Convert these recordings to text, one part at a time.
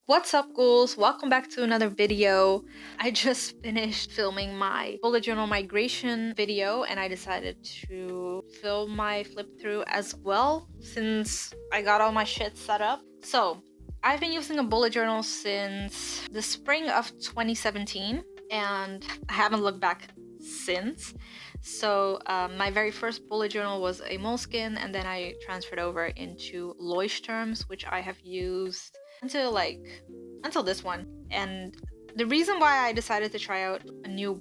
What's up, ghouls? Welcome back to another video. I just finished filming my bullet journal migration video and I decided to film my flip through as well since I got all my shit set up. So I've been using a bullet journal since the spring of 2017 and I haven't looked back since. So my very first bullet journal was a Moleskine, and then I transferred over into Leuchtturms, which I have used until this one. And the reason why I decided to try out a new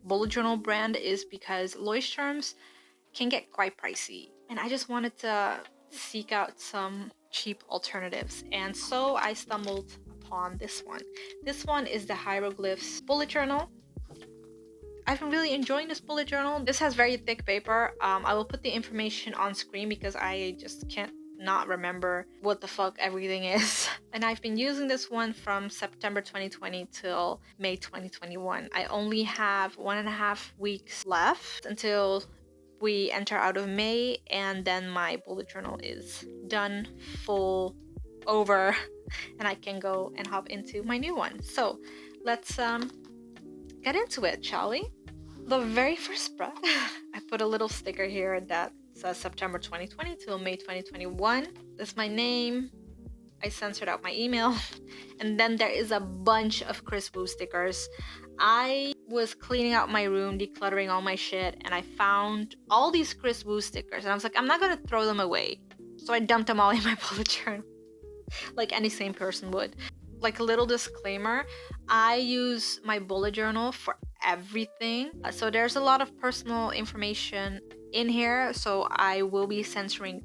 bullet journal brand is because Leuchtturms can get quite pricey, and I just wanted to seek out some cheap alternatives, and so I stumbled upon this one. This one is the Hieroglyphs bullet journal. I've been really enjoying this bullet journal. This has very thick paper. I will put the information on screen because I just can't not remember what the fuck everything is. And I've been using this one from September 2020 till May 2021. I only have 1.5 weeks left until we enter out of May, and then my bullet journal is done, full, over, and I can go and hop into my new one. So let's get into it, shall we? The very first spread, I put a little sticker here that says September 2020 till May 2021. That's my name. I censored out my email. And then there is a bunch of Chris Wu stickers. I was cleaning out my room, decluttering all my shit, and I found all these Chris Wu stickers. And I was like, I'm not gonna throw them away. So I dumped them all in my bullet journal, like any sane person would. Like a little disclaimer, I use my bullet journal for everything. So there's a lot of personal information in here, so I will be censoring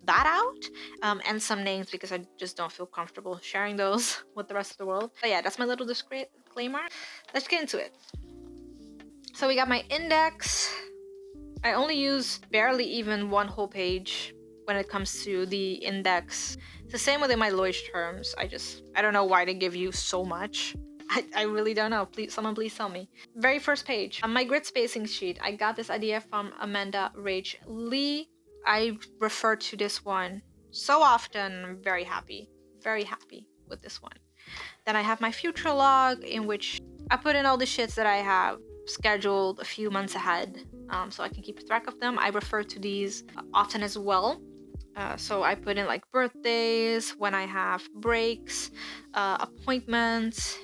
that out, and some names because I just don't feel comfortable sharing those with the rest of the world. But yeah, that's my little disclaimer. Let's get into it. So we got my index. I only use barely even one whole page when it comes to the index. It's the same within my Leuchtturms. I don't know why they give you so much. I really don't know. Someone please tell me. Very first page. On my grid spacing sheet, I got this idea from Amanda Rach Lee. I refer to this one so often. I'm very happy with this one. Then I have my future log, in which I put in all the shits that I have scheduled a few months ahead, so I can keep track of them. I refer to these often as well. So I put in like birthdays, when I have breaks, appointments,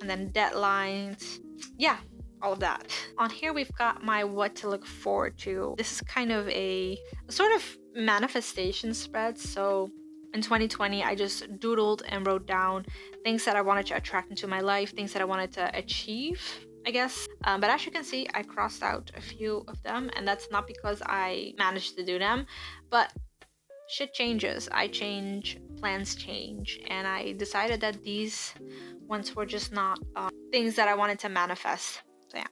and then deadlines. Yeah, all of that. On here we've got my what to look forward to. This is kind of a sort of manifestation spread. So in 2020, I just doodled and wrote down things that I wanted to attract into my life, things that I wanted to achieve, I guess. But as you can see, I crossed out a few of them, and that's not because I managed to do them, but shit changes. I change, plans change, and I decided that these ones were just not things that I wanted to manifest. So yeah.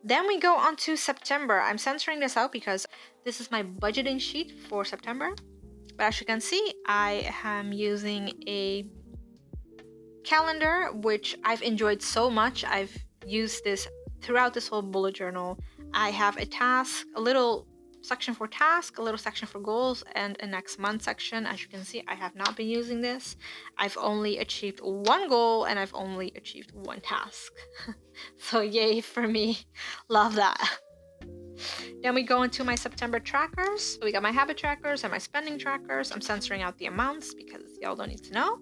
Then we go on to September. I'm censoring this out because this is my budgeting sheet for September. But as you can see, I am using a calendar, which I've enjoyed so much. I've used this throughout this whole bullet journal. I have a task, a little section for task, a little section for goals, and a next month section. As you can see, I have not been using this. I've only achieved one goal and I've only achieved one task. So yay for me. Love that. Then we go into my September trackers. So we got my habit trackers and my spending trackers. I'm censoring out the amounts because y'all don't need to know.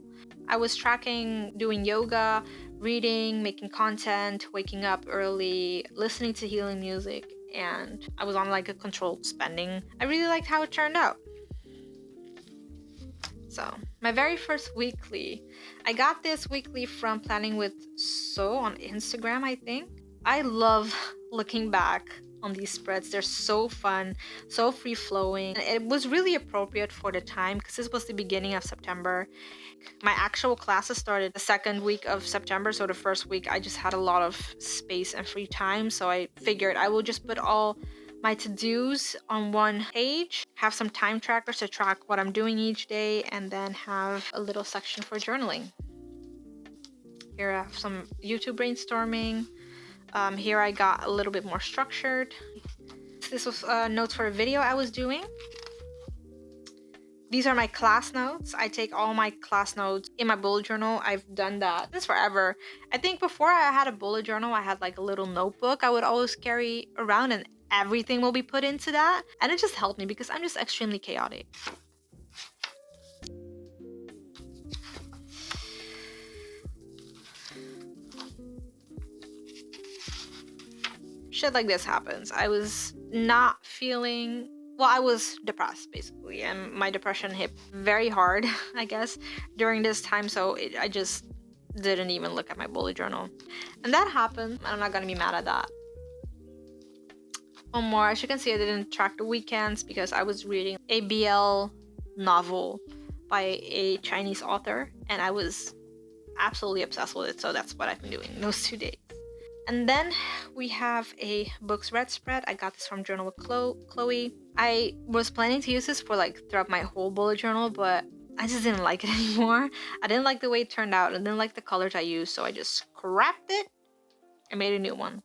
I was tracking doing yoga, reading, making content, waking up early, listening to healing music, and I was on like a controlled spending. I really liked how it turned out. So my very first weekly, I got this weekly from Planning with So on Instagram, I think. I love looking back on these spreads. They're so fun, so free-flowing. It was really appropriate for the time because this was the beginning of September. My actual classes started the second week of September, so the first week I just had a lot of space and free time, so I figured I will just put all my to-dos on one page, have some time trackers to track what I'm doing each day, and then have a little section for journaling. Here I have some YouTube brainstorming. Here I got a little bit more structured. This was notes for a video I was doing. These are my class notes. I take all my class notes in my bullet journal. I've done that since forever. I think before I had a bullet journal, I had like a little notebook I would always carry around, and everything will be put into that. And it just helped me because I'm just extremely chaotic. Shit like this happens. I was not feeling well. I was depressed basically, and my depression hit very hard, I guess, during this time. So I just didn't even look at my bullet journal, and that happened. I'm not gonna be mad at that. One more. As you can see, I didn't track the weekends because I was reading a BL novel by a Chinese author, and I was absolutely obsessed with it. So that's what I've been doing those 2 days. And then we have a books read spread. I got this from Journal with Chloe. I was planning to use this for like throughout my whole bullet journal, but I just didn't like it anymore. I didn't like the way it turned out. I didn't like the colors I used, so I just scrapped it and made a new one.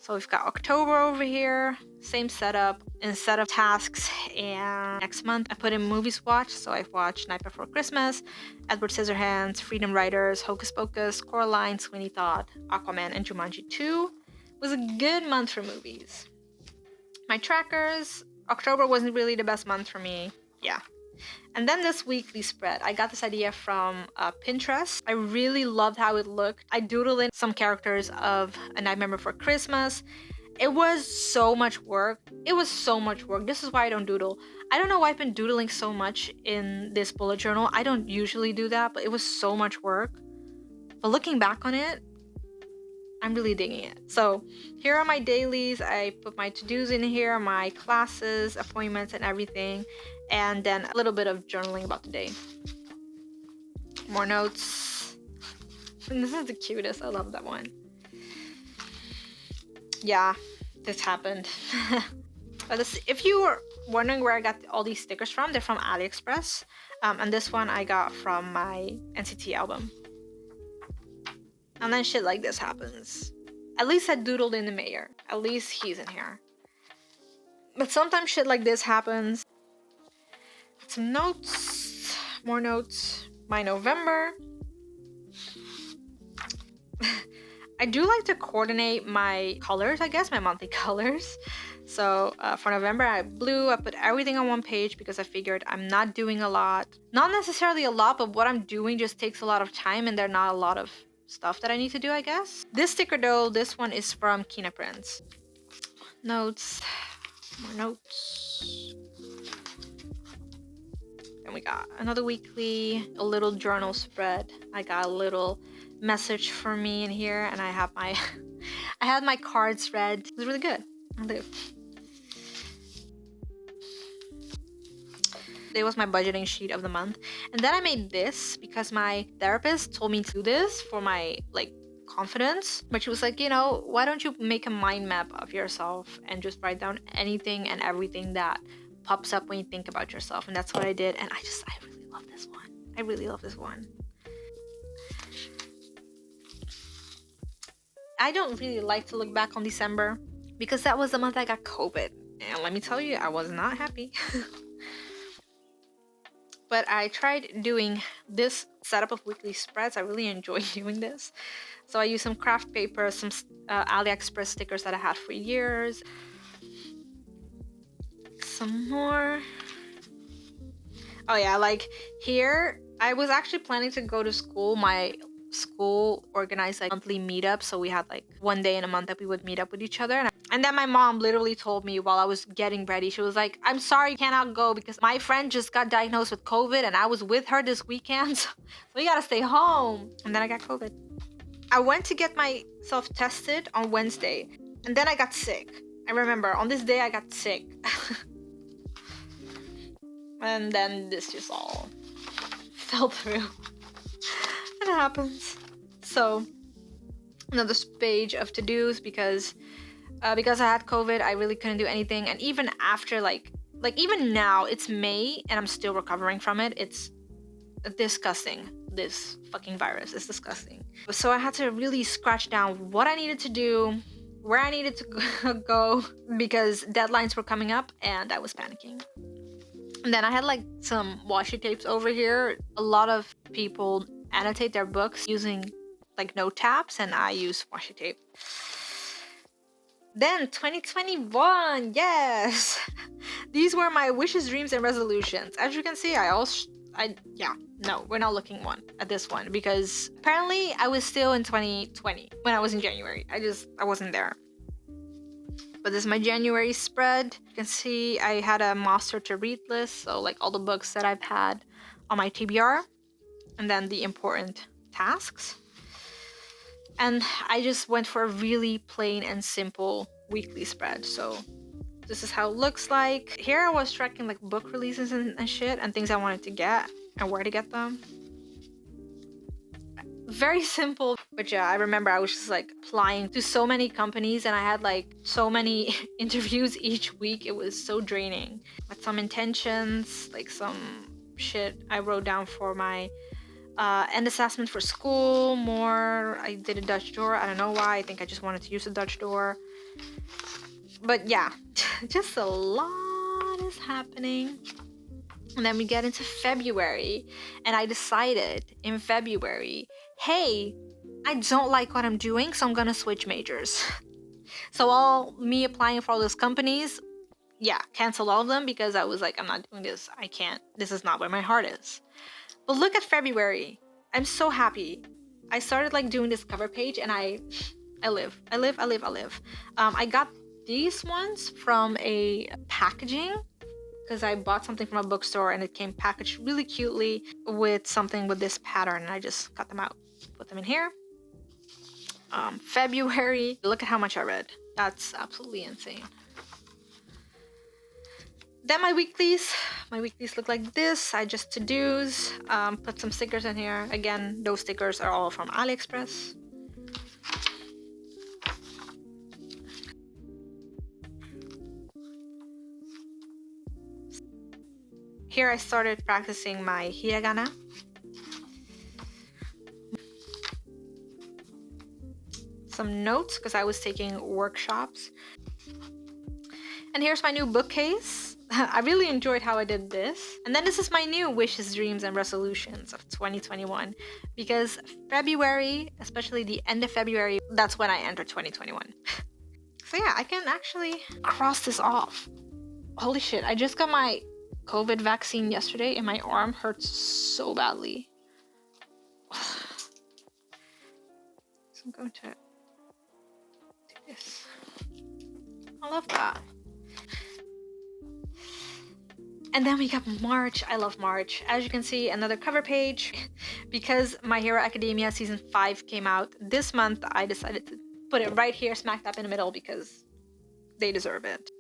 So we've got October over here, same setup. Instead of tasks and next month, I put in movies watch. So I've watched Night Before Christmas, Edward Scissorhands, Freedom Writers, Hocus Pocus, Coraline, Sweeney Todd, Aquaman, and Jumanji 2. It was a good month for movies. My trackers, October wasn't really the best month for me. Yeah. And then this weekly spread, I got this idea from Pinterest. I really loved how it looked. I doodled in some characters of A Nightmare Before Christmas. It was so much work. This is why I don't doodle. I don't know why I've been doodling so much in this bullet journal. I don't usually do that, but it was so much work. But looking back on it, I'm really digging it. So here are my dailies. I put my to-dos in here, my classes, appointments, and everything. And then a little bit of journaling about the day. More notes. And this is the cutest. I love that one. Yeah, this happened. If you were wondering where I got all these stickers from, they're from AliExpress. And this one I got from my NCT album. And then shit like this happens. At least I doodled in the mayor. At least he's in here. But sometimes shit like this happens. Some notes. More notes. My November. I do like to coordinate my colors, I guess, my monthly colors. So for November, I put everything on one page because I figured I'm not doing a lot. Not necessarily a lot, but what I'm doing just takes a lot of time, and there's not a lot of stuff that I need to do, I guess. This sticker though, this one is from Kina Prince. Notes. More notes. Then we got another weekly, a little journal spread. I got a little message for me in here, and I have my I had my cards read. It was really good. It was my budgeting sheet of the month. And then I made this because my therapist told me to do this for my confidence. But she was like, you know, why don't you make a mind map of yourself and just write down anything and everything that pops up when you think about yourself. And that's what I did. And I really love this one. I really love this one. I don't really like to look back on December because that was the month I got COVID. And let me tell you, I was not happy. But I tried doing this setup of weekly spreads. I really enjoy doing this. So I used some craft paper, some AliExpress stickers that I had for years. Some more. Oh yeah, here, I was actually planning to go to school. My school organized monthly meetups, so we had one day in a month that we would meet up with each other, and then my mom literally told me while I was getting ready, she was like, I'm sorry you cannot go because my friend just got diagnosed with COVID and I was with her this weekend, so you gotta stay home. And then I got COVID. I went to get myself tested on Wednesday, and then I got sick. I remember on this day I got sick. And then this just all fell through. It happens. So another page of to-dos because I had COVID, I really couldn't do anything. And even after even now, it's May and I'm still recovering from it. It's disgusting. This fucking virus is disgusting. So I had to really scratch down what I needed to do, where I needed to go because deadlines were coming up and I was panicking. And then I had like some washi tapes over here. A lot of people annotate their books using like note tabs, and I use washi tape. Then 2021, yes! These were my wishes, dreams, and resolutions. As you can see, no, we're not looking at this one because apparently I was still in 2020 when I was in January. I wasn't there. But this is my January spread. You can see I had a master to read list, so like all the books that I've had on my TBR, and then the important tasks. And I just went for a really plain and simple weekly spread. So this is how it looks like. Here I was tracking like book releases and shit and things I wanted to get and where to get them. Very simple. But yeah, I remember I was just like applying to so many companies and I had like so many interviews each week. It was so draining. But some intentions, like some shit I wrote down for my end assessment for school. I did a Dutch door. I don't know why. I think I just wanted to use a Dutch door. But yeah, just a lot is happening. And then we get into February, and I decided in February, hey, I don't like what I'm doing, so I'm gonna switch majors. So all me applying for all those companies, yeah, cancel all of them because I was like, I'm not doing this. I can't. This is not where my heart is. But look at February. I'm so happy. I started like doing this cover page, and I live. I got these ones from a packaging because I bought something from a bookstore and it came packaged really cutely with something with this pattern, and I just cut them out, put them in here. February, look at how much I read. That's absolutely insane. Then my weeklies look like this. I just to-dos, put some stickers in here. Again, those stickers are all from AliExpress. Here I started practicing my hiragana. Some notes because I was taking workshops. And here's my new bookcase. I really enjoyed how I did this. And then this is my new wishes, dreams, and resolutions of 2021. Because February, especially the end of February, that's when I entered 2021. So yeah, I can actually cross this off. Holy shit, I just got my COVID vaccine yesterday and my arm hurts so badly. So I'm going to do this. I love that. And then we got March. I love March. As you can see, another cover page. Because My Hero Academia Season 5 came out this month, I decided to put it right here, smack dab in the middle, because they deserve it.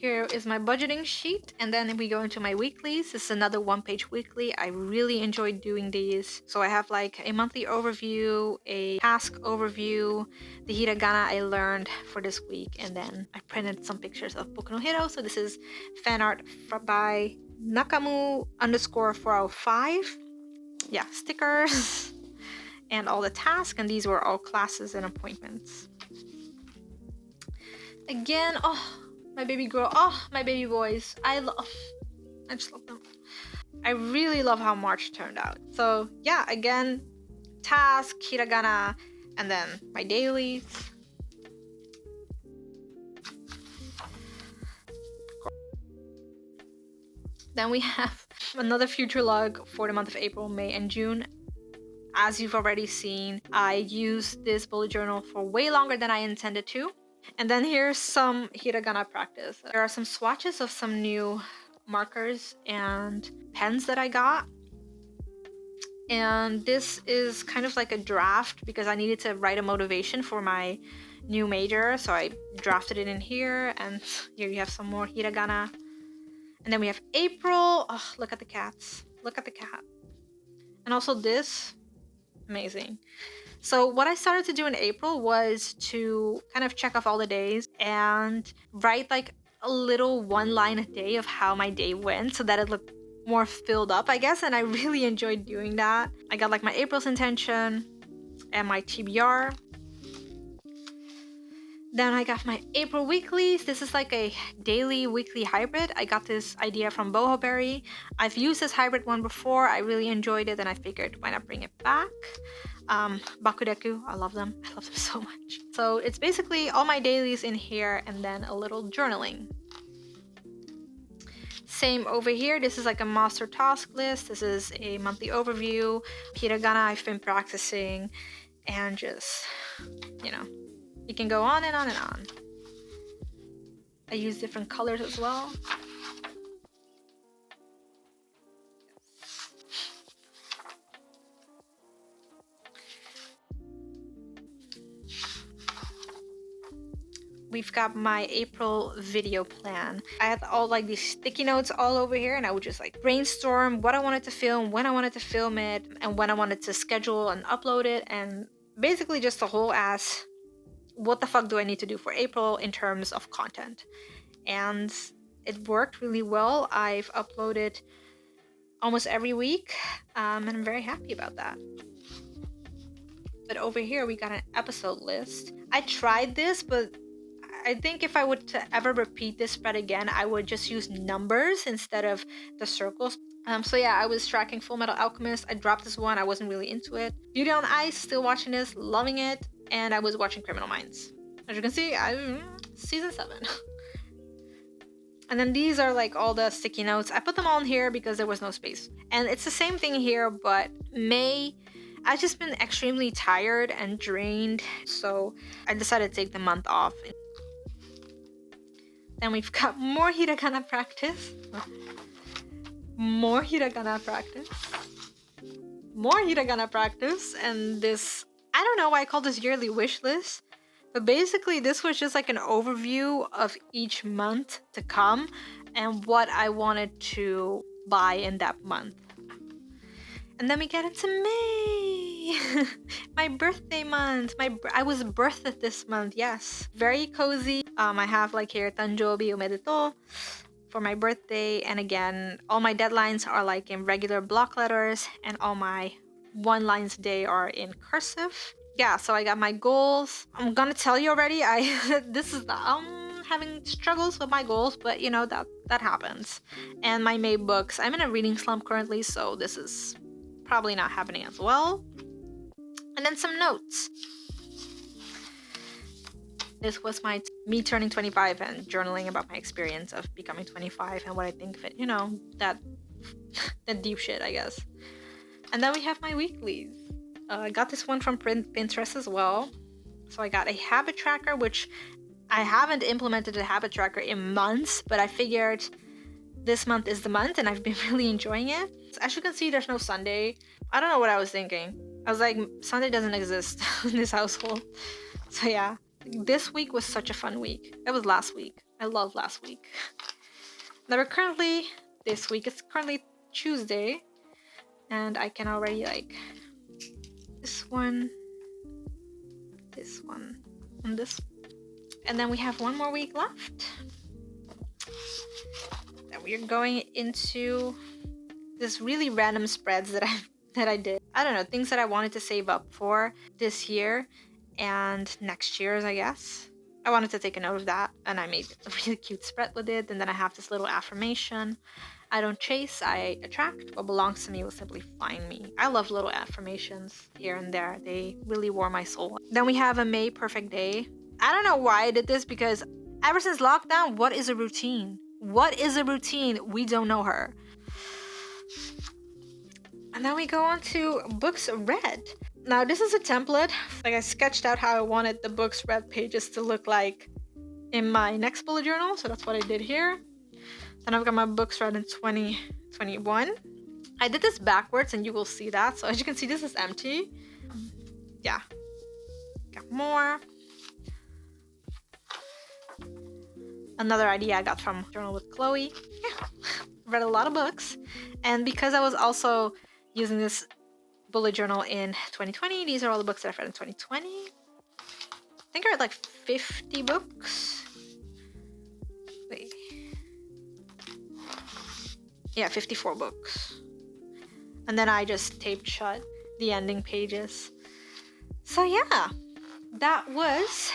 Here is my budgeting sheet, and then we go into my weeklies. This is another one-page weekly. I really enjoyed doing these. So I have like a monthly overview, a task overview, the hiragana I learned for this week, and then I printed some pictures of Boku no Hero. So this is fan art by Nakamu_405. Yeah, stickers and all the tasks, and these were all classes and appointments. Again, my baby girl, my baby boys. I just love them. I really love how March turned out. So yeah, again, task, hiragana, and then my dailies. Then we have another future log for the month of April, May, and June. As you've already seen, I used this bullet journal for way longer than I intended to. And then here's some hiragana practice. There are some swatches of some new markers and pens that I got. And this is kind of like a draft because I needed to write a motivation for my new major. So I drafted it in here, and here you have some more hiragana. And then we have April. Oh, look at the cats. Look at the cat. And also this, amazing. So what I started to do in April was to kind of check off all the days and write like a little one line a day of how my day went so that it looked more filled up, I guess. And I really enjoyed doing that. I got like my April's intention and my TBR. Then I got my April weeklies. This is like a daily weekly hybrid. I got this idea from Bohoberry. I've used this hybrid one before. I really enjoyed it and I figured why not bring it back. Bakudeku, I love them. I love them so much. So it's basically all my dailies in here and then a little journaling. Same over here. This is like a master task list. This is a monthly overview. Hiragana I've been practicing and just, you know, you can go on and on and on. I use different colors as well. We've got my April video plan. I had all like these sticky notes all over here and I would just like brainstorm what I wanted to film, when I wanted to film it, and when I wanted to schedule and upload it, and basically just a whole ass what the fuck do I need to do for April in terms of content. And it worked really well. I've uploaded almost every week and I'm very happy about that. But over here we got an episode list. I tried this, but I think if I would to ever repeat this spread again, I would just use numbers instead of the circles. So yeah, I was tracking Full Metal Alchemist. I dropped this one. I wasn't really into it. Beauty on Ice, still watching this, loving it. And I was watching Criminal Minds. As you can see, I'm season 7. And then these are like all the sticky notes. I put them all in here because there was no space. And it's the same thing here, but May, I've just been extremely tired and drained. So I decided to take the month off. Then we've got more hiragana practice. More hiragana practice. More hiragana practice. And this, I don't know why I call this yearly wish list. But basically this was just like an overview of each month to come and what I wanted to buy in that month. And then we get into May. My birthday month. I was birthed this month, yes. Very cozy. I have like here Tanjobi Omedetou for my birthday. And again, all my deadlines are like in regular block letters and all my one lines a day are in cursive. Yeah, so I got my goals. I'm gonna tell you already, this is I'm having struggles with my goals, but you know that happens. And my May books. I'm in a reading slump currently, so this is probably not happening as well. And then some notes. This was me turning 25 and journaling about my experience of becoming 25 and what I think of it. You know, that deep shit, I guess. And then we have my weeklies. I got this one from Pinterest as well. So I got a habit tracker, which I haven't implemented a habit tracker in months, but I figured this month is the month and I've been really enjoying it. So as you can see, there's no Sunday. I don't know what I was thinking. I was like, Sunday doesn't exist in this household. So yeah, this week was such a fun week. That was last week. I love last week. Now we're currently, this week, it's currently Tuesday. And I can already like, this one, and this. And then we have one more week left. And we're going into this really random spreads that I did. I don't know, things that I wanted to save up for this year and next year's, I guess. I wanted to take a note of that and I made a really cute spread with it. And then I have this little affirmation. I don't chase, I attract. What belongs to me will simply find me. I love little affirmations here and there. They really warm my soul. Then we have a May perfect day. I don't know why I did this because ever since lockdown, what is a routine? What is a routine? We don't know her. And then we go on to books read. Now this is a template. Like I sketched out how I wanted the books read pages to look like in my next bullet journal. So that's what I did here. Then I've got my books read in 2021. I did this backwards and you will see that. So as you can see, this is empty. Yeah. Got more. Another idea I got from Journal with Chloe. Yeah. Read a lot of books. And because I was also using this bullet journal in 2020, these are all the books that I've read in 2020. I think I read like 50 books. Wait. Yeah, 54 books. And then I just taped shut the ending pages. So yeah, that was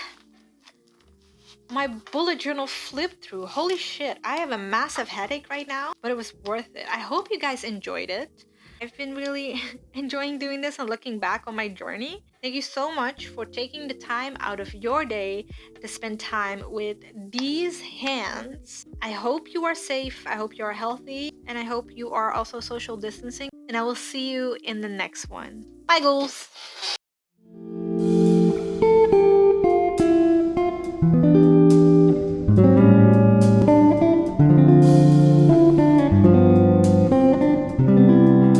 My bullet journal flipped through. Holy shit, I have a massive headache right now, but it was worth it. I hope you guys enjoyed it. I've been really enjoying doing this and looking back on my journey. Thank you so much for taking the time out of your day to spend time with these hands. I hope you are safe, I hope you are healthy, and I hope you are also social distancing. And I will see you in the next one. Bye, ghouls!